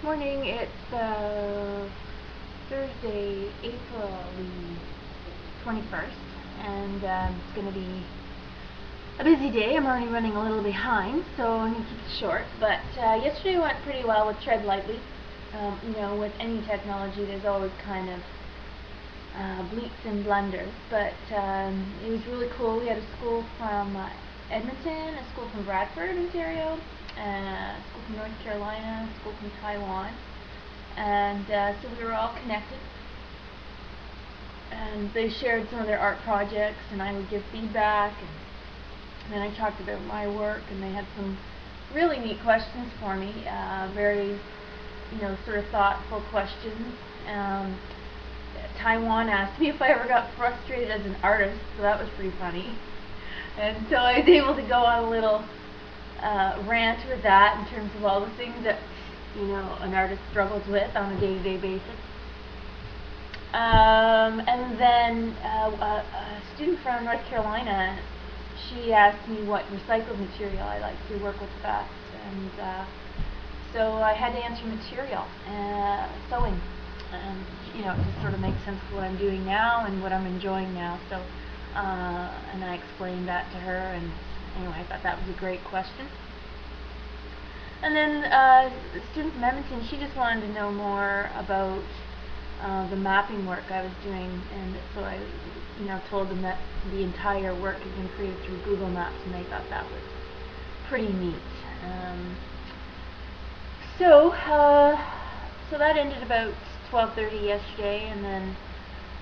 Morning, it's Thursday, April the 21st, and it's going to be a busy day. I'm already running a little behind, so I'm going to keep it short. But yesterday went pretty well with Tread Lightly. With any technology, there's always kind of bleeps and blunders, but it was really cool. We had a school from Edmonton, a school from Bradford, Ontario, a school from North Carolina, a school from Taiwan, and so we were all connected, and they shared some of their art projects, and I would give feedback, and then I talked about my work, and they had some really neat questions for me, very, sort of thoughtful questions. Taiwan asked me if I ever got frustrated as an artist, so that was pretty funny. And so I was able to go on a little rant with that in terms of all the things that an artist struggles with on a day-to-day basis. And then a student from North Carolina, she asked me what recycled material I like to work with best, and so I had to answer material, sewing. It just sort of makes sense for what I'm doing now and what I'm enjoying now. So, and I explained that to her, and anyway, I thought that was a great question. And then the student from Edmonton, she just wanted to know more about the mapping work I was doing, and so I, told them that the entire work had been created through Google Maps, and they thought that was pretty neat. So that ended about 12:30 yesterday, and then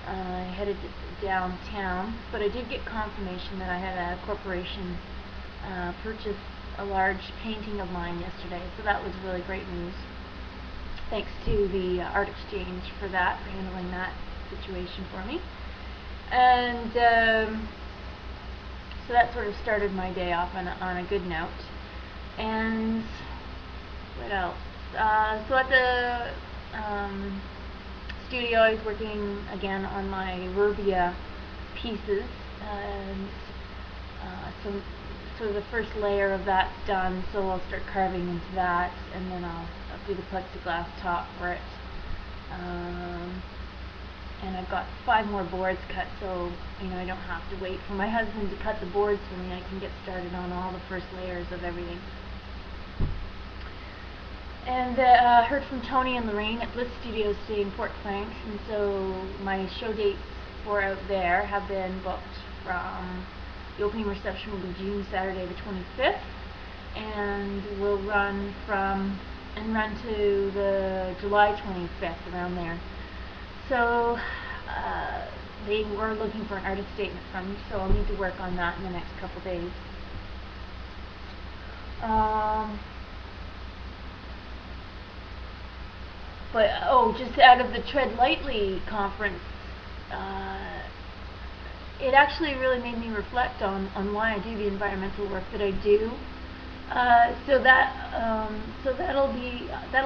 I headed downtown, but I did get confirmation that I had a corporation purchase a large painting of mine yesterday, so that was really great news. Thanks to the Art Exchange for that, for handling that situation for me. And so that sort of started my day off on a good note. And what else? So at the studio, I was working again on my Verbia pieces, and so the first layer of that's done, so I'll start carving into that, and then I'll do the plexiglass top for it. And I've got 5 more boards cut, so I don't have to wait for my husband to cut the boards for me. I can get started on all the first layers of everything. And heard from Tony and Lorraine at Bliss Studios today in Port Franks, and so my show dates for out there have been booked. From the opening reception will be June Saturday the 25th, and we'll run to the July 25th, around there. So they were looking for an artist statement from me, so I'll need to work on that in the next couple days. But just out of the Tread Lightly conference, it actually really made me reflect on why I do the environmental work that I do. So that'll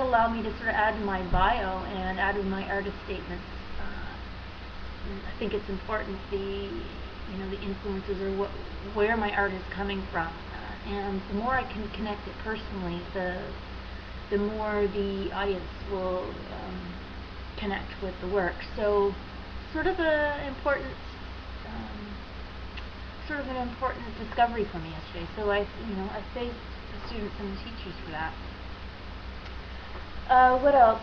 allow me to sort of add to my bio and add to my artist statements. I think it's important the influences or where my art is coming from, and the more I can connect it personally, the more the audience will connect with the work. So sort of an important discovery for me yesterday. So I thank the students and the teachers for that. What else?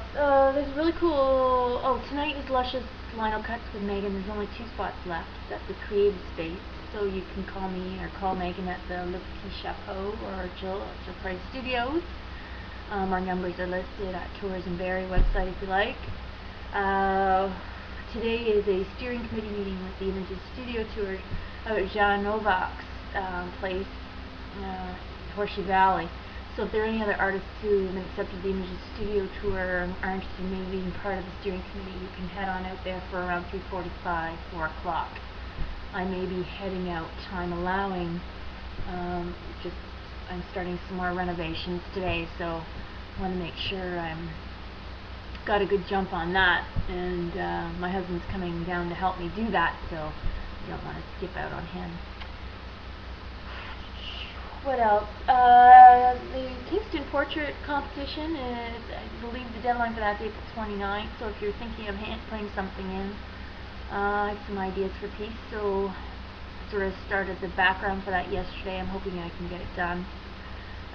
There's really cool. Tonight is Luscious Lino Cuts with Megan. There's only 2 spots left. That's the Creative Space. So you can call me or call Megan at the Le Petit Chapeau or Jill at JillPriceStudios's. Our numbers are listed at Tours and Barrie website if you like. Today is a steering committee meeting with the Images Studio Tour out at Jean Novak's place, Horseshoe Valley. So if there are any other artists who have accepted the Images Studio Tour and are interested in maybe being part of the steering committee, you can head on out there for around 3:45, 4 o'clock. I may be heading out, time allowing. I'm starting some more renovations today, so I want to make sure I'm got a good jump on that, and my husband's coming down to help me do that, so I don't want to skip out on him. What else? The Kingston Portrait Competition is, I believe the deadline for that is April 29th, so if you're thinking of putting something in, I have some ideas for piece, so I sort of started the background for that yesterday. I'm hoping I can get it done.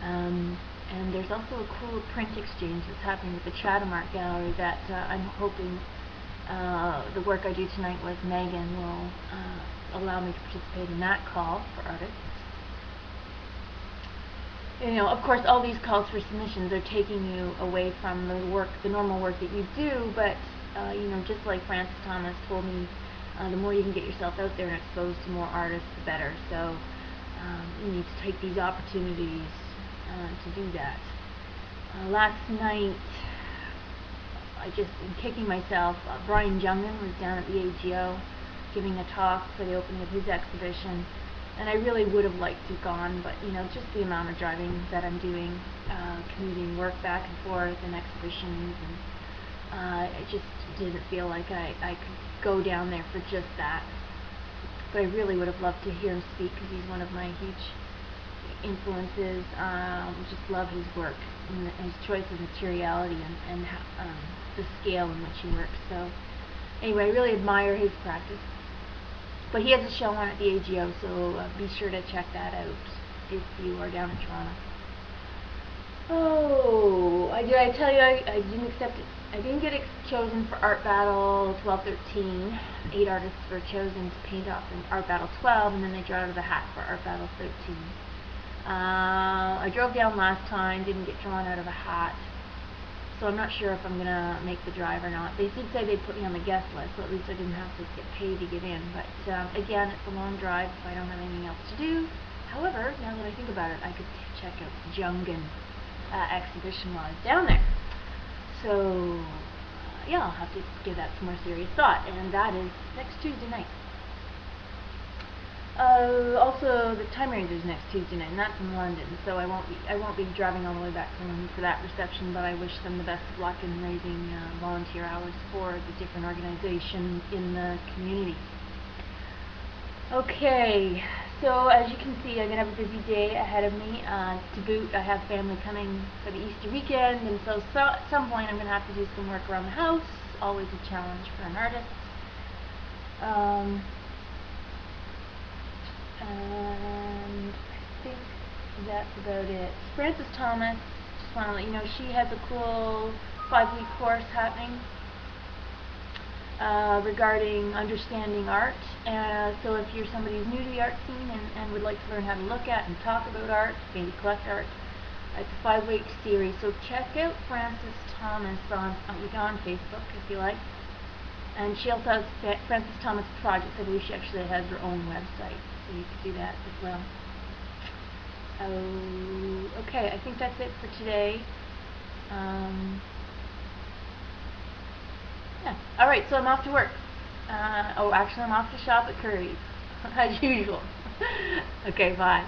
And there's also a cool print exchange that's happening with the Chatham Art Gallery that I'm hoping the work I do tonight with Megan will allow me to participate in that call for artists. You know, of course, all these calls for submissions are taking you away from the normal work that you do, but you know, just like Francis Thomas told me, the more you can get yourself out there and exposed to more artists, the better. So you need to take these opportunities to do that. Last night, I just am kicking myself. Brian Jungen was down at the AGO giving a talk for the opening of his exhibition. And I really would have liked to have gone, but you know, just the amount of driving that I'm doing, commuting work back and forth and exhibitions, and it just didn't feel like I could go down there for just that. But I really would have loved to hear him speak because he's one of my huge influences. Just love his work and his choice of materiality and the scale in which he works. So anyway, I really admire his practice. But he has a show on at the AGO, so be sure to check that out if you are down in Toronto. Oh, did I tell you I didn't accept it? I didn't get chosen for Art Battle 12-13. 8 artists were chosen to paint off in Art Battle 12, and then they drew out of the hat for Art Battle 13. I drove down last time, didn't get drawn out of a hat. So I'm not sure if I'm going to make the drive or not. They did say they'd put me on the guest list, so at least I didn't have to get paid to get in. But again, it's a long drive if I don't have anything else to do. However, now that I think about it, I could check out the Jungen exhibition while I was down there. So yeah, I'll have to give that some more serious thought, and that is next Tuesday night. Also, the Time Ranger is next Tuesday night, and that's in London, so I won't be driving all the way back to London for that reception. But I wish them the best of luck in raising volunteer hours for the different organizations in the community. Okay, so as you can see, I'm gonna have a busy day ahead of me. To boot, I have family coming for the Easter weekend, and so at some point I'm gonna have to do some work around the house. Always a challenge for an artist. And I think that's about it. Francis Thomas, just want to let you know, she has a cool 5-week course happening regarding understanding art. So if you're somebody who's new to the art scene and would like to learn how to look at and talk about art, maybe collect art, it's a 5-week series. So check out Francis Thomas on Facebook if you like. And she also has Francis Thomas Projects. I believe she actually has her own website, so you can do that as well. Okay, I think that's it for today. Yeah. Alright, so I'm off to work. Actually I'm off to shop at Curry's, as usual. Okay, bye.